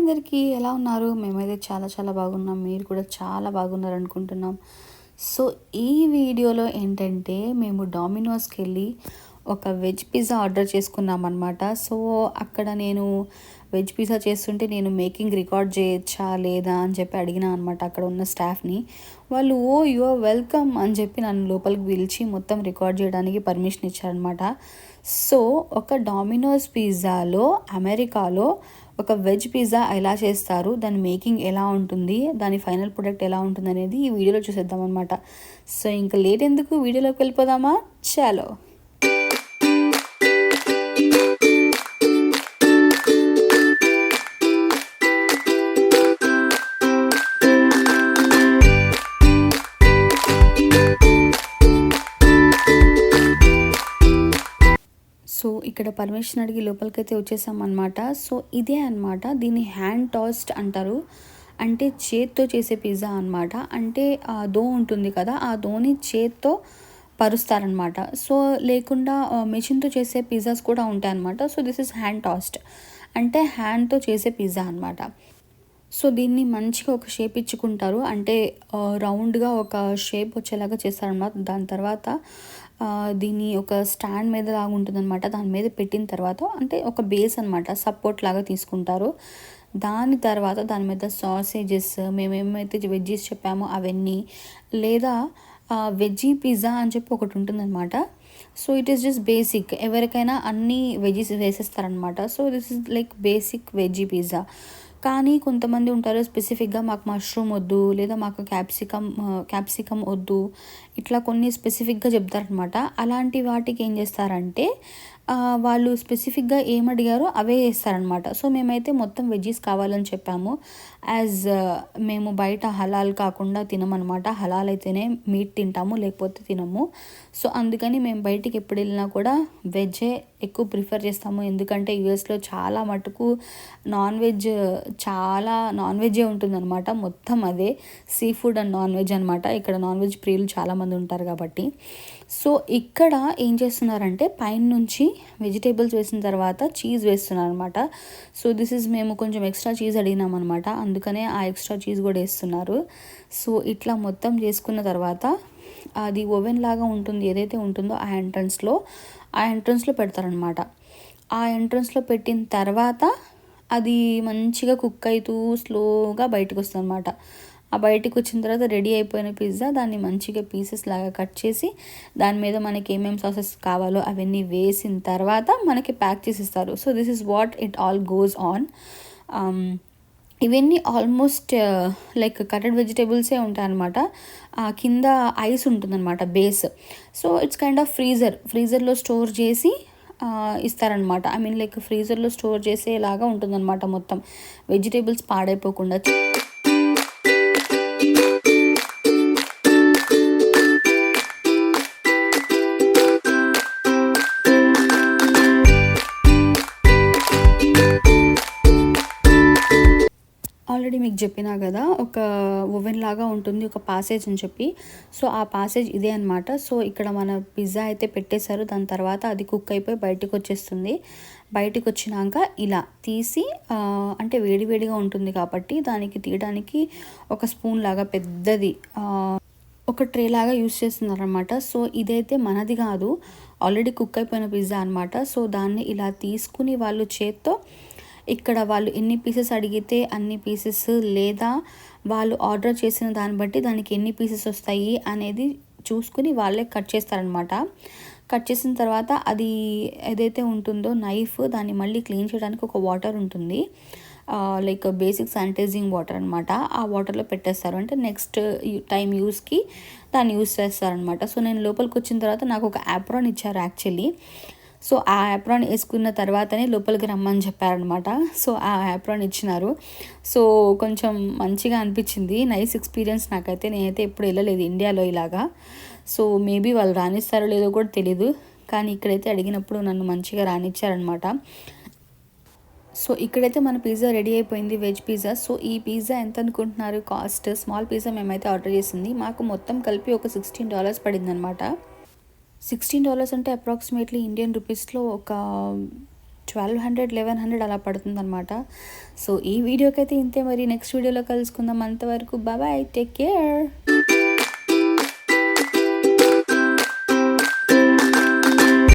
అందరికీ ఎలా ఉన్నారు? మేమైతే చాలా చాలా బాగున్నాం. మీరు కూడా చాలా బాగున్నారు అనుకుంటున్నాం. సో ఈ వీడియోలో ఏంటంటే మేము డామినోస్‌కెళ్ళి ఒక వెజ్ పిజ్జా ఆర్డర్ చేసుకున్నామన్నమాట. సో అక్కడ నేను వెజ్ పిజ్జా చేస్తుంటే నేను మేకింగ్ రికార్డ్ చేయొచ్చా లేదా అని చెప్పి అడిగినా అనమాట అక్కడ ఉన్న స్టాఫ్‌ని. వాళ్ళు యు ఆర్ వెల్కమ్ అని చెప్పి నన్ను లోపలికి పిలిచి మొత్తం రికార్డ్ చేయడానికి పర్మిషన్ ఇచ్చారనమాట. సో ఒక డామినోస్ పిజ్జాలో అమెరికాలో ఒక వెజ్ పిజ్జా ఎలా చేస్తారు, దాని మేకింగ్ ఎలా ఉంటుంది, దాని ఫైనల్ ప్రొడక్ట్ ఎలా ఉంటుంది అనేది ఈ వీడియోలో చూసేద్దాం అనమాట. సో ఇంకా లేట్ ఎందుకు, వీడియోలోకి వెళ్ళిపోదామా? చాలో. సో ఇక్కడ పర్మిషన్ అడిగి లోపలికైతే వచ్చేసామన్నమాట. సో ఇదే అనమాట, దీన్ని హ్యాండ్ టాస్డ్ అంటారు. అంటే చేత్తో చేసే పిజ్జా అనమాట. అంటే ఆ దో ఉంటుంది కదా, ఆ దోని చేత్తో పరుస్తారనమాట. సో లేకుండా మెషిన్తో చేసే పిజ్జాస్ కూడా ఉంటాయి అనమాట. So this is hand tossed, అంటే హ్యాండ్తో చేసే పిజ్జా అనమాట. సో దీన్ని మంచిగా ఒక షేప్ ఇచ్చుకుంటారు, అంటే రౌండ్గా ఒక షేప్ వచ్చేలాగా చేస్తారనమాట. దాని తర్వాత దీన్ని ఒక స్టాండ్ మీద లాగా ఉంటుందన్నమాట. దాని మీద పెట్టిన తర్వాత అంటే ఒక బేస్ అనమాట, సపోర్ట్ లాగా తీసుకుంటారు. దాని తర్వాత దాని మీద సాసేజెస్, మేమేమైతే వెజ్జీస్ చెప్పామో అవన్నీ, లేదా వెజ్జీ పిజ్జా అని చెప్పి ఒకటి ఉంటుందన్నమాట. So it is just basic, ఎవరికైనా అన్ని వెజ్జీస్ వేసేస్తారనమాట. So this is like basic veggie pizza. కానీ కొంతమంది ఉంటారు స్పెసిఫిక్గా మాకు మష్రూమ్ వద్దు, లేదా మాకు క్యాప్సికమ్ వద్దు, ఇట్లా కొన్ని స్పెసిఫిక్గా చెప్తారనమాట. అలాంటి వాటికి ఏం చేస్తారంటే వాళ్ళు స్పెసిఫిక్గా ఏమడిగారో అవే వేస్తారనమాట. సో మేమైతే మొత్తం వెజ్జీస్ కావాలని చెప్పాము. యాజ్ మేము బయట హలాల్ కాకుండా తినమనమాట. హలాల్ అయితేనే మీట్ తింటాము, లేకపోతే తినము. సో అందుకని మేము బయటికి ఎప్పుడు వెళ్ళినా కూడా వెజ్జే ఎక్కువ ప్రిఫర్ చేస్తాము. ఎందుకంటే యూఎస్లో చాలా మటుకు చాలా నాన్ వెజ్జే ఉంటుందన్నమాట. మొత్తం అదే sea food and non veg అనమాట. ఇక్కడ నాన్ వెజ్ ప్రియులు చాలామంది ఉంటారు కాబట్టి. సో ఇక్కడ ఏం చేస్తున్నారంటే పైన నుంచి వెజిటేబుల్స్ వేసిన తర్వాత చీజ్ వేస్తున్నారు అనమాట. సో దిస్ ఇస్, మేము కొంచెం ఎక్స్ట్రా చీజ్ అడిగినాం అనమాట, అందుకనే ఆ ఎక్స్ట్రా చీజ్ కూడా వేస్తున్నారు. సో ఇట్లా మొత్తం చేసుకున్న తర్వాత అది ఓవెన్ లాగా ఉంటుంది, ఏదైతే ఉంటుందో ఆ ఎంట్రన్స్లో పెడతారనమాట. ఆ ఎంట్రన్స్లో పెట్టిన తర్వాత అది మంచిగా కుక్ అవుతూ స్లోగా బయటకు వస్తుంది అనమాట. ఆ బయటకు వచ్చిన తర్వాత రెడీ అయిపోయిన పిజ్జా దాన్ని మంచిగా పీసెస్ లాగా కట్ చేసి దాని మీద మనకి ఏమేమి సాసెస్ కావాలో అవన్నీ వేసిన తర్వాత మనకి ప్యాక్ చేసి ఇస్తారు. So this is what it all goes on. ఇవన్నీ ఆల్మోస్ట్ లైక్ కటెడ్ వెజిటేబుల్సే ఉంటాయన్నమాట. కింద ఐస్ ఉంటుందన్నమాట base. So it's kind of ఫ్రీజర్లో స్టోర్ చేసి ఇస్తారనమాట. ఐ మీన్ లైక్ ఫ్రీజర్లో స్టోర్ చేసేలాగా ఉంటుందన్నమాట, మొత్తం వెజిటేబుల్స్ పాడైపోకుండా. ఆల్రెడీ మీకు చెప్పినా కదా, ఒక ఓవెన్ లాగా ఉంటుంది, ఒక పాసేజ్ అని చెప్పి. సో ఆ పాసేజ్ ఇదే అనమాట. సో ఇక్కడ మన పిజ్జా అయితే పెట్టేశారు. దాని తర్వాత అది కుక్ అయిపోయి బయటకు వచ్చేస్తుంది. బయటకు వచ్చినాక ఇలా తీసి, అంటే వేడివేడిగా ఉంటుంది కాబట్టి దానికి తీయడానికి ఒక స్పూన్ లాగా పెద్దది ఒక ట్రే లాగా యూస్ చేస్తున్నారనమాట. సో ఇదైతే మనది కాదు, ఆల్రెడీ కుక్ అయిపోయిన పిజ్జా అనమాట. సో దాన్ని ఇలా తీసుకుని వాళ్ళు చేత్తో ఇక్కడ వాళ్ళు ఎన్ని పీసెస్ అడిగితే అన్ని పీసెస్, లేదా వాళ్ళు ఆర్డర్ చేసిన దాన్ని బట్టి దానికి ఎన్ని పీసెస్ వస్తాయి అనేది చూసుకుని వాళ్ళే కట్ చేస్తారనమాట. కట్ చేసిన తర్వాత అది ఏదైతే ఉంటుందో నైఫ్, దాన్ని మళ్ళీ క్లీన్ చేయడానికి ఒక వాటర్ ఉంటుంది, లైక్ బేసిక్ శానిటైజింగ్ వాటర్ అనమాట. ఆ వాటర్లో పెట్టేస్తారు, అంటే నెక్స్ట్ టైం యూస్కి దాన్ని యూస్ చేస్తారనమాట. సో నేను లోపలికి వచ్చిన తర్వాత నాకు ఒక యాప్రాన్ ఇచ్చారు యాక్చువల్లీ. సో ఆ యాప్రాన్ వేసుకున్న తర్వాతనే లోపలికి రమ్మని చెప్పారనమాట. సో ఆ యాప్రాన్ ఇచ్చినారు. సో కొంచెం మంచిగా అనిపించింది, నైస్ ఎక్స్పీరియన్స్ నాకైతే. నేనైతే ఎప్పుడు వెళ్ళలేదు ఇండియాలో ఇలాగా. సో మేబీ వాళ్ళు రానిస్తారో లేదో కూడా తెలీదు, కానీ ఇక్కడైతే అడిగినప్పుడు నన్ను మంచిగా రానిచ్చారనమాట. సో ఇక్కడైతే మన పిజ్జా రెడీ అయిపోయింది, వెజ్ పిజ్జా. సో ఈ పిజ్జా ఎంత అనుకుంటున్నారు కాస్ట్? స్మాల్ పిజ్జా మేమైతే ఆర్డర్ చేసింది, మాకు మొత్తం కలిపి ఒక $16 పడింది అనమాట. $16 అంటే అప్రాక్సిమేట్లీ ఇండియన్ రూపీస్లో ఒక 1200 అలా పడుతుందన్నమాట. సో ఈ వీడియోకైతే ఇంతే, మరి నెక్స్ట్ వీడియోలో కలుసుకుందాం. అంతవరకు బాయ్, టేక్ కేర్.